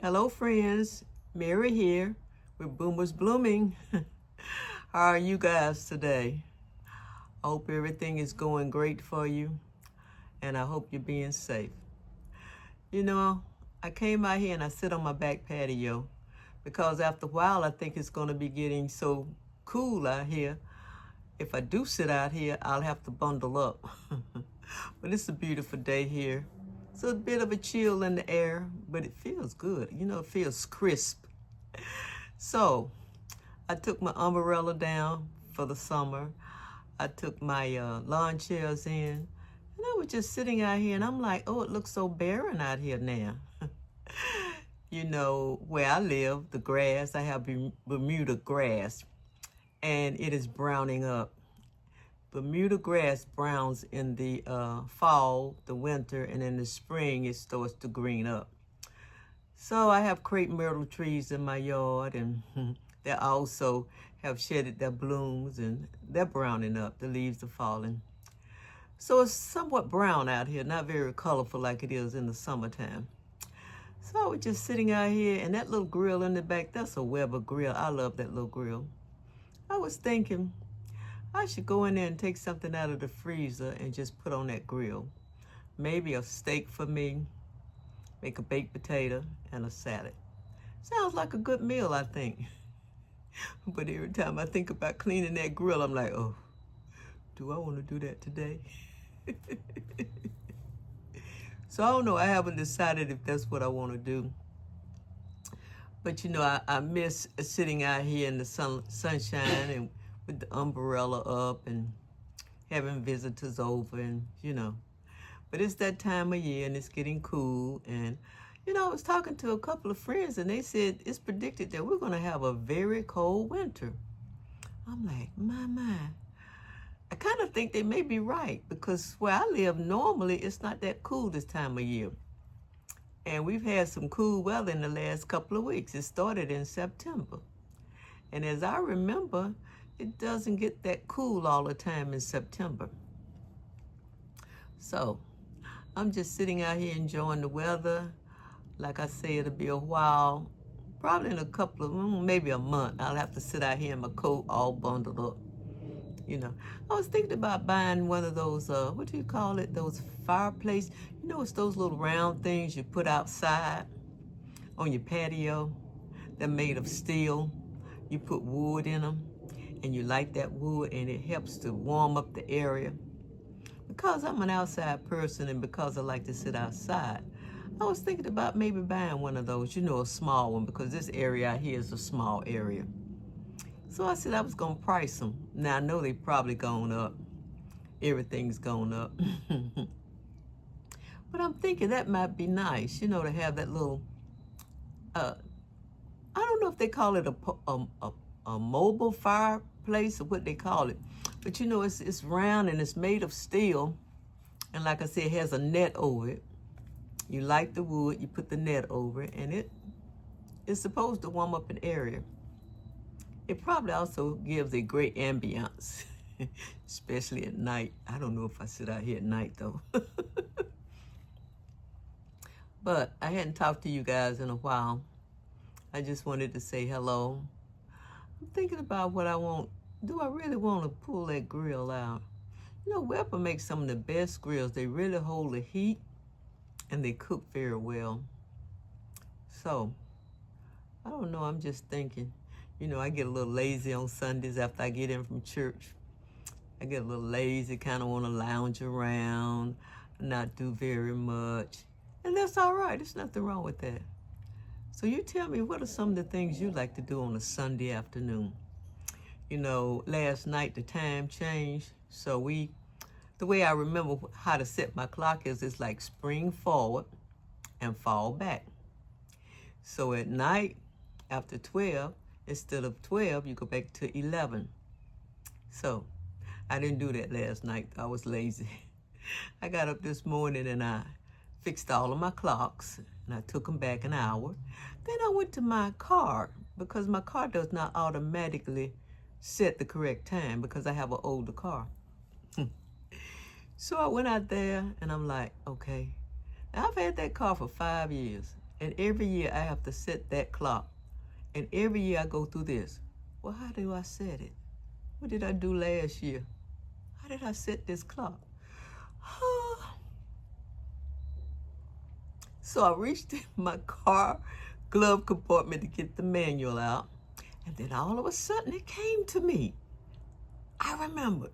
Hello, friends. Mary here with Boomers Blooming. How are you guys today? I hope everything is going great for you, and I hope you're being safe. You know, I came out here and I sit on my back patio because after a while I think it's going to be getting so cool out here. If I do sit out here, I'll have to bundle up. But it's a beautiful day here. So a bit of a chill in the air, but it feels good. You know, it feels crisp. So I took my umbrella down for the summer. I took my lawn chairs in, and I was just sitting out here, and I'm like, oh, it looks so barren out here now. You know, where I live, the grass, I have Bermuda grass, and it is browning up. Bermuda grass browns in the fall, the winter, and in the spring it starts to green up. So I have crepe myrtle trees in my yard, and they also have shedded their blooms, and they're browning up. The leaves are falling. So it's somewhat brown out here, not very colorful like it is in the summertime. So I was just sitting out here, and that little grill in the back, that's a Weber grill. I love that little grill. I was thinking, I should go in there and take something out of the freezer and just put on that grill. Maybe a steak for me, make a baked potato, and a salad. Sounds like a good meal, I think. But every time I think about cleaning that grill, I'm like, oh, do I want to do that today? So I don't know. I haven't decided if that's what I want to do. But you know, I miss sitting out here in the sunshine and with the umbrella up and having visitors over, and you know. But it's that time of year and it's getting cool, and you know, I was talking to a couple of friends and they said it's predicted that we're going to have a very cold winter. I'm like, my. I kind of think they may be right, because where I live normally it's not that cool this time of year. And we've had some cool weather in the last couple of weeks. It started in September. And as I remember, it doesn't get that cool all the time in September. So I'm just sitting out here enjoying the weather. Like I say, it'll be a while, probably in a couple of, maybe a month, I'll have to sit out here in my coat all bundled up. You know, I was thinking about buying one of those, what do you call it? Those fireplace. You know, it's those little round things you put outside on your patio. They're made of steel. You put wood in them, and you light that wood, and it helps to warm up the area. Because I'm an outside person, and because I like to sit outside, I was thinking about maybe buying one of those, you know, a small one, because this area out here is a small area. So I said I was going to price them. Now, I know they probably gone up. Everything's gone up. But I'm thinking that might be nice, you know, to have that little, I don't know if they call it a mobile fireplace or what they call it. But, you know, it's round and it's made of steel. And like I said, it has a net over it. You light the wood, you put the net over it, and it's supposed to warm up an area. It probably also gives a great ambiance, especially at night. I don't know if I sit out here at night, though. But I hadn't talked to you guys in a while. I just wanted to say hello. I'm thinking about what I want. Do I really want to pull that grill out? You know, Weber makes some of the best grills. They really hold the heat, and they cook very well. So, I don't know. I'm just thinking. You know, I get a little lazy on Sundays after I get in from church. I get a little lazy, kind of want to lounge around, not do very much. And that's all right. There's nothing wrong with that. So you tell me, what are some of the things you like to do on a Sunday afternoon? You know, last night the time changed. So the way I remember how to set my clock is it's like spring forward and fall back. So at night, after 12, instead of 12, you go back to 11. So I didn't do that last night. I was lazy. I got up this morning and I fixed all of my clocks, and I took them back an hour. Then I went to my car, because my car does not automatically set the correct time because I have an older car. So I went out there and I'm like, okay. Now I've had that car for 5 years. And every year I have to set that clock. And every year I go through this. Well, how do I set it? What did I do last year? How did I set this clock? So I reached in my car glove compartment to get the manual out. And then all of a sudden it came to me. I remembered.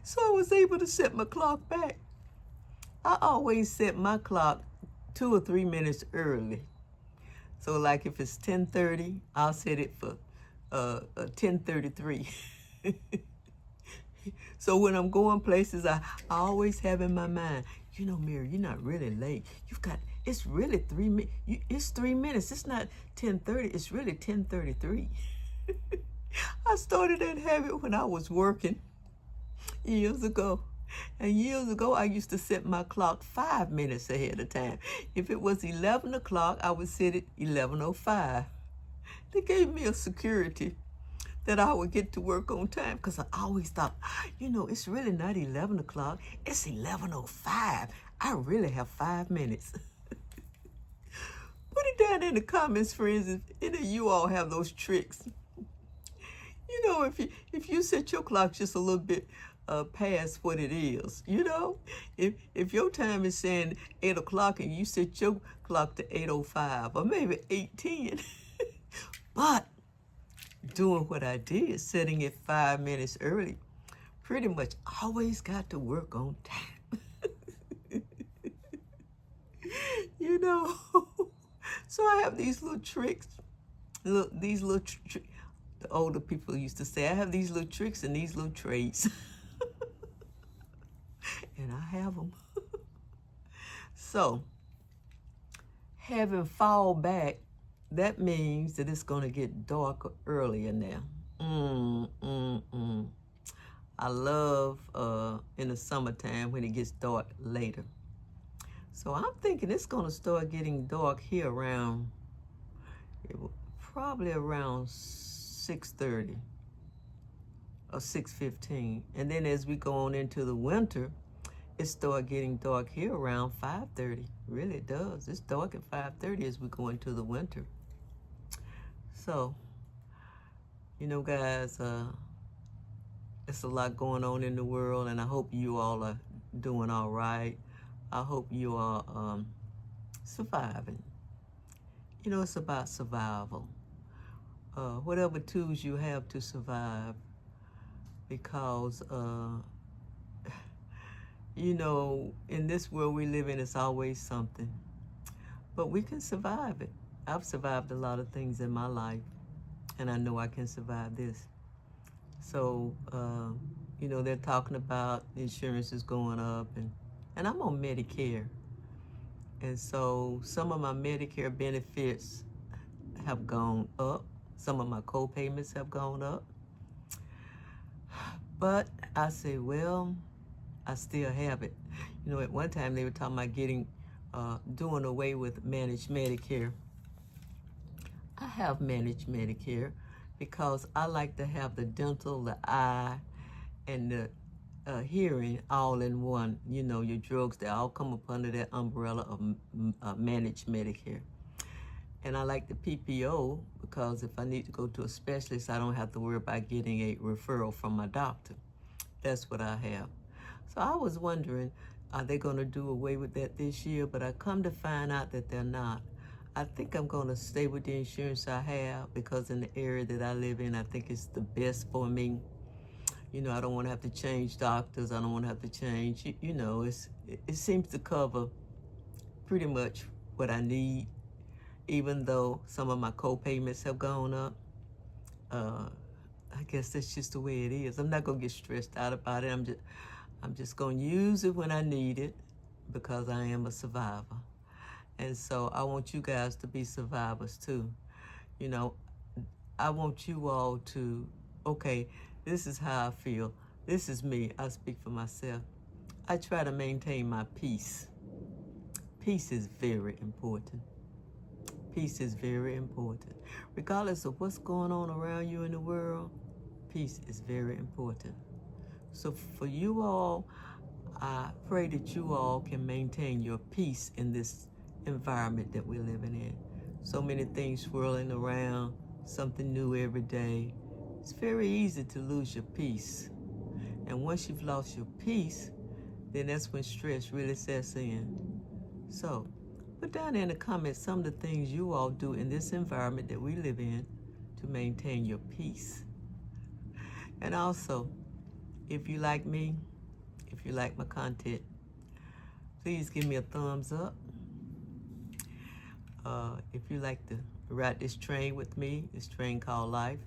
So I was able to set my clock back. I always set my clock 2 or 3 minutes early. So like if it's 10:30, I'll set it for 10:33. So when I'm going places, I always have in my mind, you know, Mary, you're not really late. It's really 3 minutes. It's 3 minutes. It's not 10:30. It's really 10:33. I started that habit when I was working years ago. And years ago, I used to set my clock 5 minutes ahead of time. If it was 11 o'clock, I would set it 11:05. They gave me a security that I would get to work on time because I always thought, you know, it's really not 11 o'clock. It's 11:05. I really have 5 minutes. Put it down in the comments, friends, if any of you all have those tricks. You know, if you set your clock just a little bit past what it is, you know, if your time is saying 8 o'clock and you set your clock to 8:05 or maybe 8:10, but doing what I did, setting it 5 minutes early, pretty much always got to work on time. You know, so I have these little tricks, the older people used to say, I have these little tricks and these little traits. And I have them. So, having fall back, that means that it's going to get darker earlier now. I love in the summertime when it gets dark later. So I'm thinking it's going to start getting dark here around, probably around 6:30 or 6:15. And then as we go on into the winter, it starts getting dark here around 5:30. Really, it does. It's dark at 5:30 as we go into the winter. So, you know, guys, it's a lot going on in the world, and I hope you all are doing all right. I hope you are surviving. You know, it's about survival. Whatever tools you have to survive, because you know, in this world we live in, it's always something. But we can survive it. I've survived a lot of things in my life, and I know I can survive this. So, you know, they're talking about insurance is going up, and I'm on Medicare. And so some of my Medicare benefits have gone up. Some of my co-payments have gone up. But I say, well, I still have it. You know, at one time they were talking about doing away with managed Medicare. I have managed Medicare because I like to have the dental, the eye, and the hearing all in one. You know, your drugs, they all come up under that umbrella of managed Medicare. And I like the PPO because if I need to go to a specialist, I don't have to worry about getting a referral from my doctor. That's what I have. So I was wondering, are they going to do away with that this year? But I come to find out that they're not. I think I'm going to stay with the insurance I have because in the area that I live in, I think it's the best for me. You know, I don't want to have to change doctors. I don't want to have to change, you know, it seems to cover pretty much what I need, even though some of my co-payments have gone up. I guess that's just the way it is. I'm not going to get stressed out about it. I'm just going to use it when I need it because I am a survivor. And so I want you guys to be survivors too. You know, I want you all to, okay, this is how I feel. This is me. I speak for myself. I try to maintain my peace. Peace is very important. Peace is very important. Regardless of what's going on around you in the world, peace is very important. So for you all, I pray that you all can maintain your peace in this environment that we're living in. So many things swirling around, something new every day. It's very easy to lose your peace. And once you've lost your peace, then that's when stress really sets in. So, put down in the comments some of the things you all do in this environment that we live in to maintain your peace. And also, if you like me, if you like my content, please give me a thumbs up. If you like to ride this train with me, this train called life,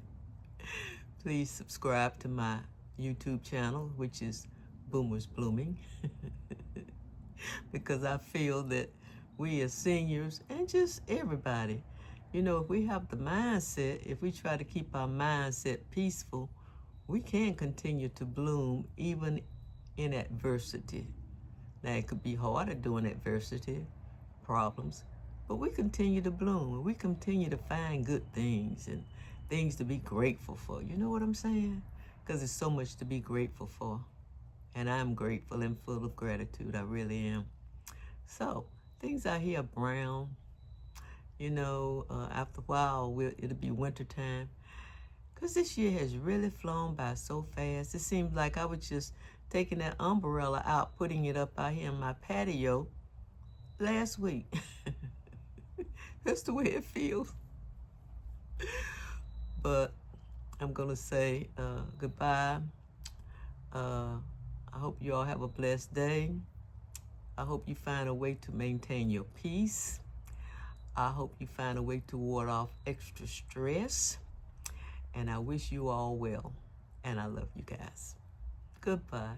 please subscribe to my YouTube channel, which is Boomers Blooming, because I feel that we as seniors and just everybody, you know, if we have the mindset, if we try to keep our mindset peaceful, we can continue to bloom even in adversity. Now, it could be harder during adversity, problems, but we continue to bloom. We continue to find good things and things to be grateful for. You know what I'm saying? Because there's so much to be grateful for. And I'm grateful and full of gratitude. I really am. So, things out here are brown. You know, after a while, it'll be wintertime. Because this year has really flown by so fast. It seems like I was just taking that umbrella out, putting it up out here in my patio last week. That's the way it feels. But I'm going to say goodbye. I hope you all have a blessed day. I hope you find a way to maintain your peace. I hope you find a way to ward off extra stress. And I wish you all well. And I love you guys. Goodbye.